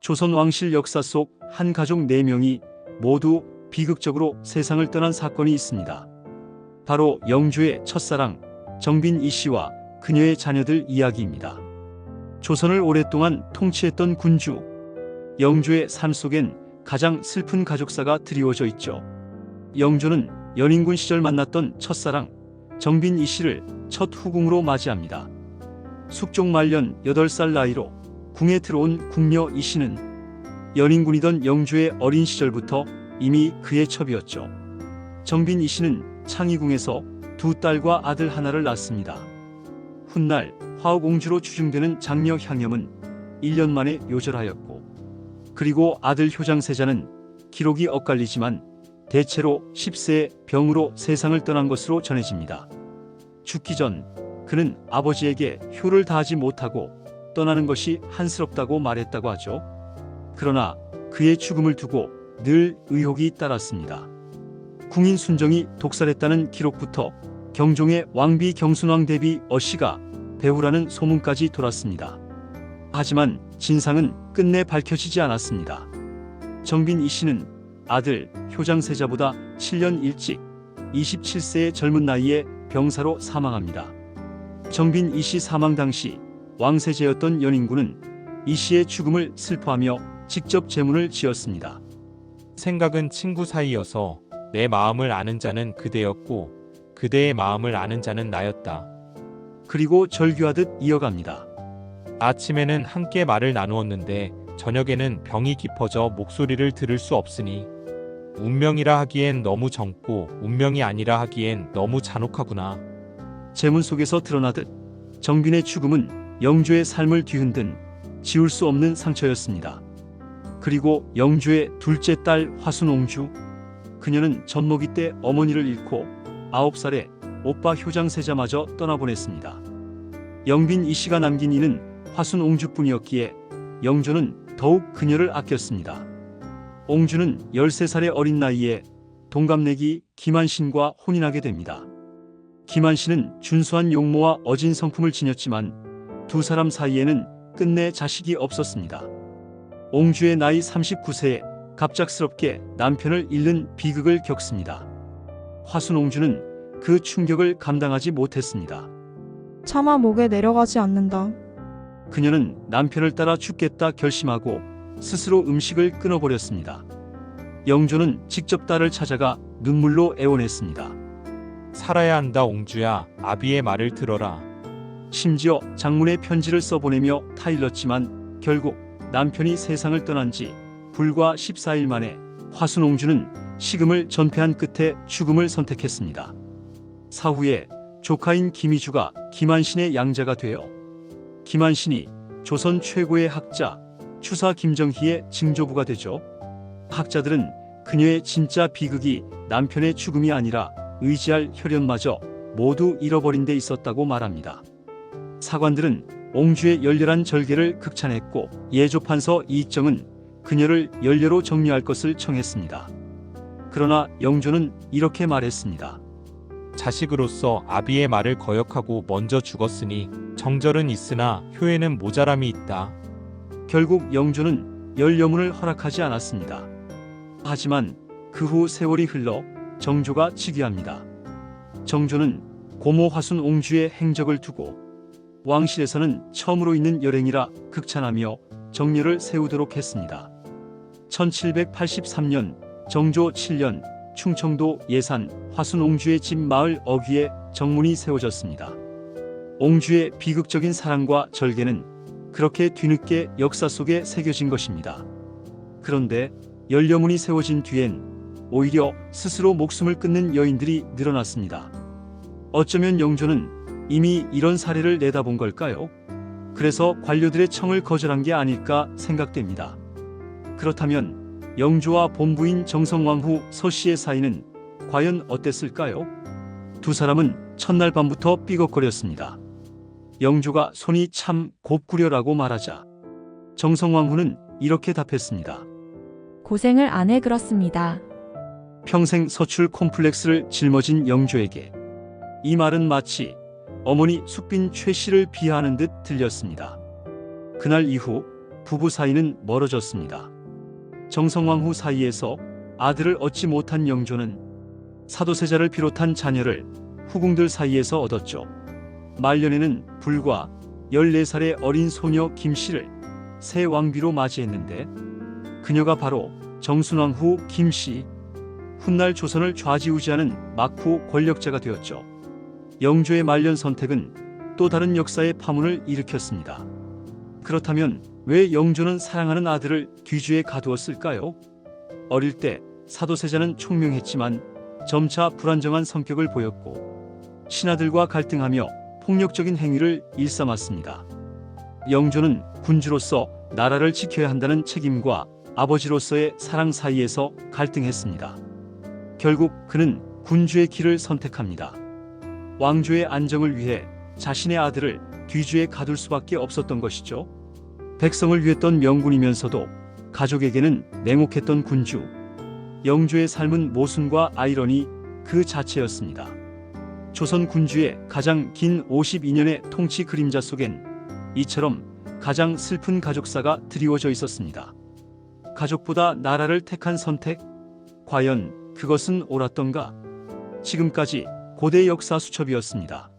조선 왕실 역사 속 한 가족 4명이 모두 비극적으로 세상을 떠난 사건이 있습니다. 바로 영조의 첫사랑 정빈 이 씨와 그녀의 자녀들 이야기입니다. 조선을 오랫동안 통치했던 군주 영조의 삶 속엔 가장 슬픈 가족사가 드리워져 있죠. 영조는 연인군 시절 만났던 첫사랑 정빈 이 씨를 첫 후궁으로 맞이합니다. 숙종 말년 8살 나이로 궁에 들어온 궁녀 이 씨는 연인군이던 영조의 어린 시절부터 이미 그의 첩이었죠. 정빈 이 씨는 창의궁에서 2딸과 아들 하나를 낳습니다. 훗날 화옥옹주로 추증되는 장녀 향염은 1년 만에 요절하였고, 그리고 아들 효장세자는 기록이 엇갈리지만 대체로 10세의 병으로 세상을 떠난 것으로 전해집니다. 죽기 전 그는 아버지에게 효를 다하지 못하고 떠나는 것이 한스럽다고 말했다고 하죠. 그러나 그의 죽음을 두고 늘 의혹이 따랐습니다. 궁인 순정이 독살했다는 기록부터 경종의 왕비 경순왕 대비 어씨가 배후라는 소문까지 돌았습니다. 하지만 진상은 끝내 밝혀지지 않았습니다. 정빈 이 씨는 아들 효장세자보다 7년 일찍 27세의 젊은 나이에 병사로 사망합니다. 정빈 이 씨 사망 당시 왕세제였던 연인군은 이 씨의 죽음을 슬퍼하며 직접 제문을 지었습니다. 생각은 친구 사이여서 내 마음을 아는 자는 그대였고 그대의 마음을 아는 자는 나였다. 그리고 절규하듯 이어갑니다. 아침에는 함께 말을 나누었는데 저녁에는 병이 깊어져 목소리를 들을 수 없으니 운명이라 하기엔 너무 젊고 운명이 아니라 하기엔 너무 잔혹하구나. 제문 속에서 드러나듯 정빈의 죽음은 영조의 삶을 뒤흔든 지울 수 없는 상처였습니다. 그리고 영조의 둘째 딸 화순옹주, 그녀는 젖먹이 때 어머니를 잃고 9살에 오빠 효장세자마저 떠나보냈습니다. 영빈 이 씨가 남긴 이는 화순옹주뿐이었기에 영조는 더욱 그녀를 아꼈습니다. 옹주는 13살의 어린 나이에 동갑내기 김한신과 혼인하게 됩니다. 김한신은 준수한 용모와 어진 성품을 지녔지만 두 사람 사이에는 끝내 자식이 없었습니다. 옹주의 나이 39세에 갑작스럽게 남편을 잃는 비극을 겪습니다. 화순옹주는 그 충격을 감당하지 못했습니다. 차마 목에 내려가지 않는다. 그녀는 남편을 따라 죽겠다 결심하고 스스로 음식을 끊어버렸습니다. 영조는 직접 딸을 찾아가 눈물로 애원했습니다. 살아야 한다 옹주야, 아비의 말을 들어라. 심지어 장문의 편지를 써보내며 타일렀지만 결국 남편이 세상을 떠난 지 불과 14일 만에 화순옹주는 식음을 전폐한 끝에 죽음을 선택했습니다. 사후에 조카인 김희주가 김한신의 양자가 되어 김한신이 조선 최고의 학자 추사 김정희의 증조부가 되죠. 학자들은 그녀의 진짜 비극이 남편의 죽음이 아니라 의지할 혈연마저 모두 잃어버린 데 있었다고 말합니다. 사관들은 옹주의 열렬한 절개를 극찬했고 예조판서 이익정은 그녀를 연례로 정리할 것을 청했습니다. 그러나 영조는 이렇게 말했습니다. 자식으로서 아비의 말을 거역하고 먼저 죽었으니 정절은 있으나 효에는 모자람이 있다. 결국 영조는 열여문을 허락하지 않았습니다. 하지만 그 후 세월이 흘러 정조가 즉위합니다. 정조는 고모 화순옹주의 행적을 두고 왕실에서는 처음으로 있는 여랭이라 극찬하며 정렬을 세우도록 했습니다. 1783년 정조 7년 충청도 예산 화순옹주의 집 마을 어귀에 정문이 세워졌습니다. 옹주의 비극적인 사랑과 절개는 그렇게 뒤늦게 역사 속에 새겨진 것입니다. 그런데 열려문이 세워진 뒤엔 오히려 스스로 목숨을 끊는 여인들이 늘어났습니다. 어쩌면 영조는 이미 이런 사례를 내다본 걸까요? 그래서 관료들의 청을 거절한 게 아닐까 생각됩니다. 그렇다면 영조와 본부인 정성왕후 서씨의 사이는 과연 어땠을까요? 두 사람은 첫날 밤부터 삐걱거렸습니다. 영조가 손이 참 곱구려라고 말하자 정성왕후는 이렇게 답했습니다. 고생을 안 해 그렇습니다. 평생 서출 콤플렉스를 짊어진 영조에게 이 말은 마치 어머니 숙빈 최 씨를 비하하는 듯 들렸습니다. 그날 이후 부부 사이는 멀어졌습니다. 정성왕후 사이에서 아들을 얻지 못한 영조는 사도세자를 비롯한 자녀를 후궁들 사이에서 얻었죠. 말년에는 불과 14살의 어린 소녀 김씨를 새 왕비로 맞이했는데 그녀가 바로 정순왕후 김씨, 훗날 조선을 좌지우지하는 막후 권력자가 되었죠. 영조의 말년 선택은 또 다른 역사의 파문을 일으켰습니다. 그렇다면 왜 영조는 사랑하는 아들을 뒤주에 가두었을까요? 어릴 때 사도세자는 총명했지만 점차 불안정한 성격을 보였고 신하들과 갈등하며 폭력적인 행위를 일삼았습니다. 영조는 군주로서 나라를 지켜야 한다는 책임과 아버지로서의 사랑 사이에서 갈등했습니다. 결국 그는 군주의 길을 선택합니다. 왕조의 안정을 위해 자신의 아들을 뒤주에 가둘 수밖에 없었던 것이죠. 백성을 위했던 명군이면서도 가족에게는 냉혹했던 군주. 영조의 삶은 모순과 아이러니 그 자체였습니다. 조선 군주의 가장 긴 52년의 통치 그림자 속엔 이처럼 가장 슬픈 가족사가 드리워져 있었습니다. 가족보다 나라를 택한 선택? 과연 그것은 옳았던가? 지금까지 고대 역사 수첩이었습니다.